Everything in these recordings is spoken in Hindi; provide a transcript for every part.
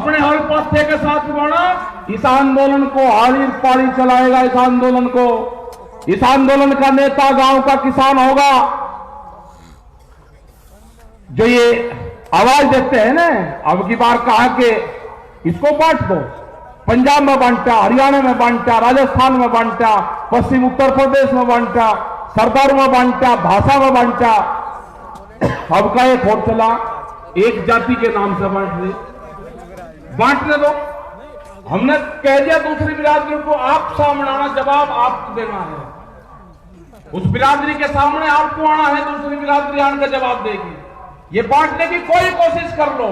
अपने हर पत्थे के साथ बढ़ा, इस आंदोलन को आड़ी पाड़ी चलाएगा। इस आंदोलन का नेता गांव का किसान होगा। जो ये आवाज देते हैं ना, अब की बार कहा कि इसको बांट दो, पंजाब में बांटा, हरियाणा में बांटा, राजस्थान में बांटा, पश्चिम उत्तर प्रदेश में बांटा, सरदार में बांटा, भाषा में बांटा। अब का एक और चला, एक जाति के नाम से बांटने दो। हमने कह दिया दूसरी बिरादरी को, आप सामने आना, जवाब आपको देना है। उस बिरादरी के सामने आपको आना है, दूसरी बिरादरी आने का जवाब देगी। ये बांटने की कोई कोशिश कर लो,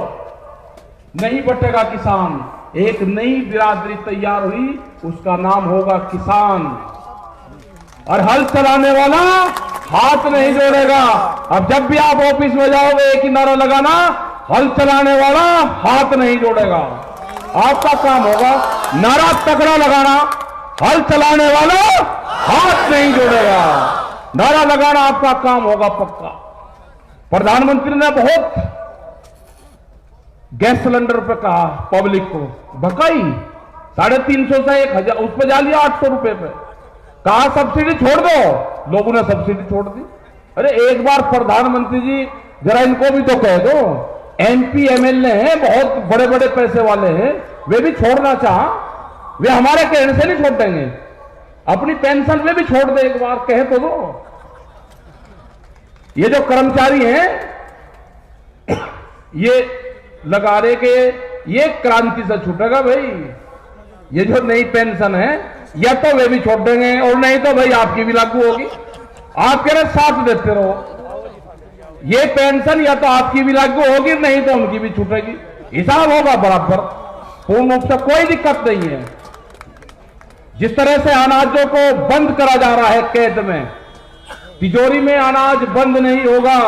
नहीं बटेगा किसान। एक नई बिरादरी तैयार हुई, उसका नाम होगा किसान। और हल चलाने वाला हाथ नहीं जोड़ेगा। अब जब भी आप ऑफिस में जाओगे, एक ही नारा लगाना, हल चलाने वाला हाथ नहीं जोड़ेगा। आपका काम होगा नारा तगड़ा लगाना, हल चलाने वाला हाथ नहीं जोड़ेगा। नारा लगाना आपका काम होगा पक्का। प्रधानमंत्री ने बहुत गैस सिलेंडर पे कहा, पब्लिक को भकाई 350 से 1000, उस पर जा लिया 800 रुपए पे। कहा सब्सिडी छोड़ दो, लोगों ने सब्सिडी छोड़ दी। अरे एक बार प्रधानमंत्री जी जरा इनको भी तो कह दो, एमपी एमएलए हैं, बहुत बड़े बड़े पैसे वाले हैं, वे भी छोड़ना चाह, वे हमारे कहने से नहीं छोड़ देंगे। अपनी पेंशन में भी छोड़ दे, एक बार कहे तो दो। ये जो कर्मचारी हैं, ये लगा रहे कि ये क्रांति से छूटेगा भाई। ये जो नई पेंशन है, या तो वे भी छोड़ देंगे, और नहीं तो भाई आपकी भी लागू होगी। आप कह रहे साथ देते रहो, ये पेंशन या तो आपकी भी लागू होगी, नहीं तो उनकी भी छूटेगी। हिसाब होगा बराबर, पूर्ण रूप से कोई दिक्कत नहीं है। जिस तरह से अनाजों को बंद करा जा रहा है कैद में, तिजोरी में अनाज बंद नहीं होगा।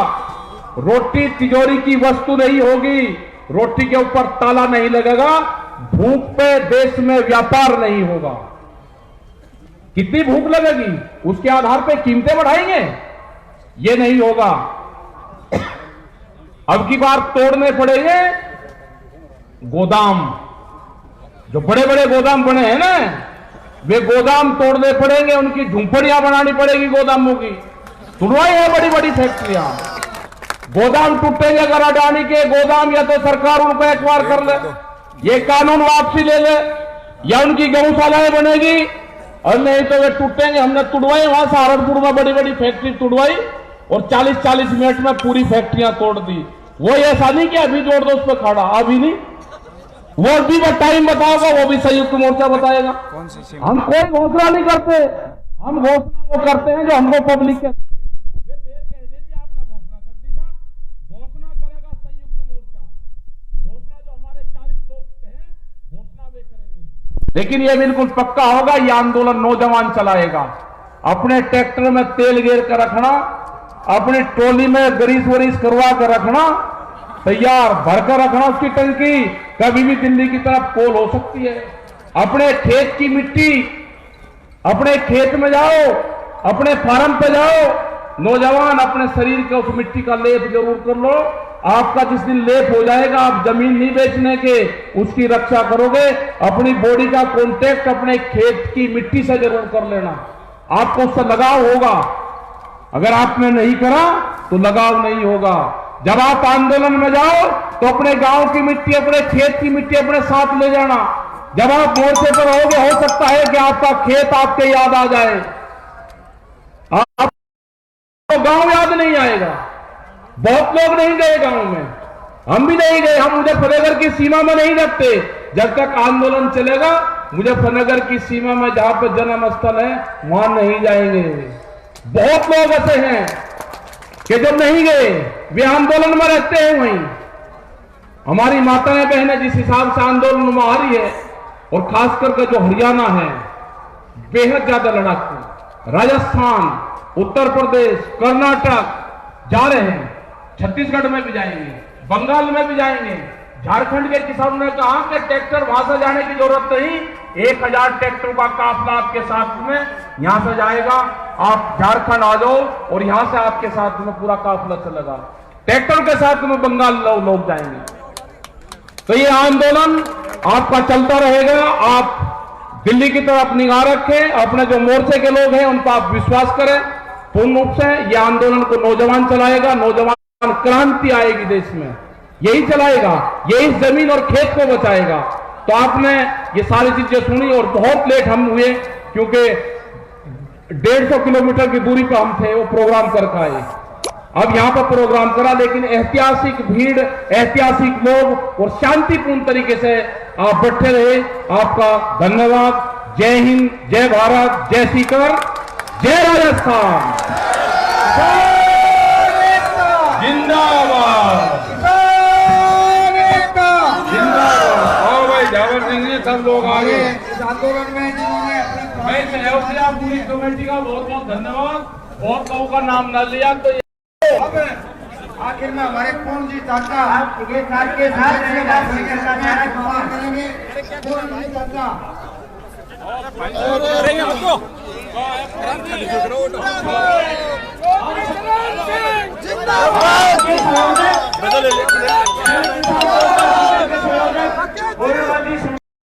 रोटी तिजोरी की वस्तु नहीं होगी, रोटी के ऊपर ताला नहीं लगेगा। भूख पे देश में व्यापार नहीं होगा। कितनी भूख लगेगी उसके आधार पे कीमतें बढ़ाएंगे, ये नहीं होगा। अब की बार तोड़ने पड़ेंगे गोदाम, जो बड़े बड़े गोदाम बने हैं ना, वे गोदाम तोड़ने पड़ेंगे, उनकी झुंपड़ियां बनानी पड़ेगी गोदामों की। तुड़वाई है बड़ी बड़ी फैक्ट्रियां, गोदाम टूटेंगे अगर अडानी के गोदाम, या तो सरकार उनको एक्वायर कर ले, ये कानून वापसी ले ले, या उनकी गौशालाएं बनेगी, और नहीं तो वे टूटेंगे। हमने तुड़वाई, वहां सहारनपुर में बड़ी बड़ी फैक्ट्री तुड़वाई और 40-40 मिनट में पूरी फैक्ट्रियां तोड़ दी। वो ऐसा नहीं कि अभी जोड़ दो उस पर खड़ा, अभी नहीं, वो भी टाइम बताओगा, वो भी संयुक्त मोर्चा बताएगा। हम कोई घोषणा नहीं करते, हम घोषणा वो करते हैं जो हमको पब्लिक के लेकिन यह बिल्कुल पक्का होगा, यह आंदोलन नौजवान चलाएगा। अपने ट्रैक्टर में तेल गेर कर रखना, अपनी ट्रॉली में ग्रीस वरीस करवा कर रखना, तैयार भरकर रखना उसकी टंकी, कभी भी दिल्ली की तरफ पोल हो सकती है। अपने खेत की मिट्टी, अपने खेत में जाओ, अपने फार्म पे जाओ, नौजवान अपने शरीर के उस मिट्टी का लेप जरूर कर लो। आपका जिस दिन लेप हो जाएगा, आप जमीन नहीं बेचने के, उसकी रक्षा करोगे। अपनी बॉडी का कांटेक्ट अपने खेत की मिट्टी से जरूर कर लेना, आपको उससे लगाव होगा। अगर आपने नहीं करा तो लगाव नहीं होगा। जब आप आंदोलन में जाओ तो अपने गांव की मिट्टी, अपने खेत की मिट्टी अपने साथ ले जाना। जब आप मोर्चे पर रहोगे, हो सकता है कि आपका खेत आपके याद आ जाए, आपको गांव याद नहीं आएगा। बहुत लोग नहीं गए गांव में, हम भी नहीं गए। हम मुजफ्फरनगर की सीमा में नहीं रखते। जब तक आंदोलन चलेगा, मुजफ्फरनगर की सीमा में जहां पर जन्म स्थल है, वहां नहीं जाएंगे। बहुत लोग ऐसे हैं कि जो नहीं गए, वे आंदोलन में रहते हैं वहीं। हमारी माताएं बहनें जिस हिसाब से आंदोलन में आ रही है, और खास करके जो हरियाणा है, बेहद ज्यादा लड़ाकू, राजस्थान, उत्तर प्रदेश, कर्नाटक जा रहे हैं, छत्तीसगढ़ में भी जाएंगे, बंगाल में भी जाएंगे। झारखंड के किसानों ने कहा कि ट्रैक्टर वहां से जाने की जरूरत नहीं, 1000 ट्रैक्टर का काफिला आपके साथ में यहां से जाएगा। आप झारखंड आ जाओ और यहां से आपके साथ में पूरा काफिला चलेगा। ट्रैक्टर के साथ में बंगाल लोग जाएंगे। तो ये आंदोलन आपका चलता रहेगा। आप दिल्ली की तरफ निगाह रखें, अपने जो मोर्चे के लोग हैं उन पर आप विश्वास करें पूर्ण रूप से। ये आंदोलन को नौजवान चलाएगा, नौजवान क्रांति आएगी देश में, यही चलाएगा, यही जमीन और खेत को बचाएगा। तो आपने ये सारी चीजें सुनी और बहुत लेट हम हुए क्योंकि 150 किलोमीटर की दूरी पर हम थे, वो प्रोग्राम करके आए। अब यहां पर प्रोग्राम करा, लेकिन ऐतिहासिक भीड़, ऐतिहासिक लोग और शांतिपूर्ण तरीके से आप बैठे रहे। आपका धन्यवाद। जय हिंद, जय भारत, जय सीकर, जय राजस्थान, जिंदाबाद जिंदाबाद। और भाई जावर सिंह जी सब लोग आगे इस आंदोलन में जिन्होंने मैं सहयोग से आप पूरी कमेटी का बहुत बहुत धन्यवाद। बहुत लोगों का नाम न लिया तो अब आखिर में हमारे कौन जी चाचा के साथ करेंगे कौन जी चाचा जिंदाबाद।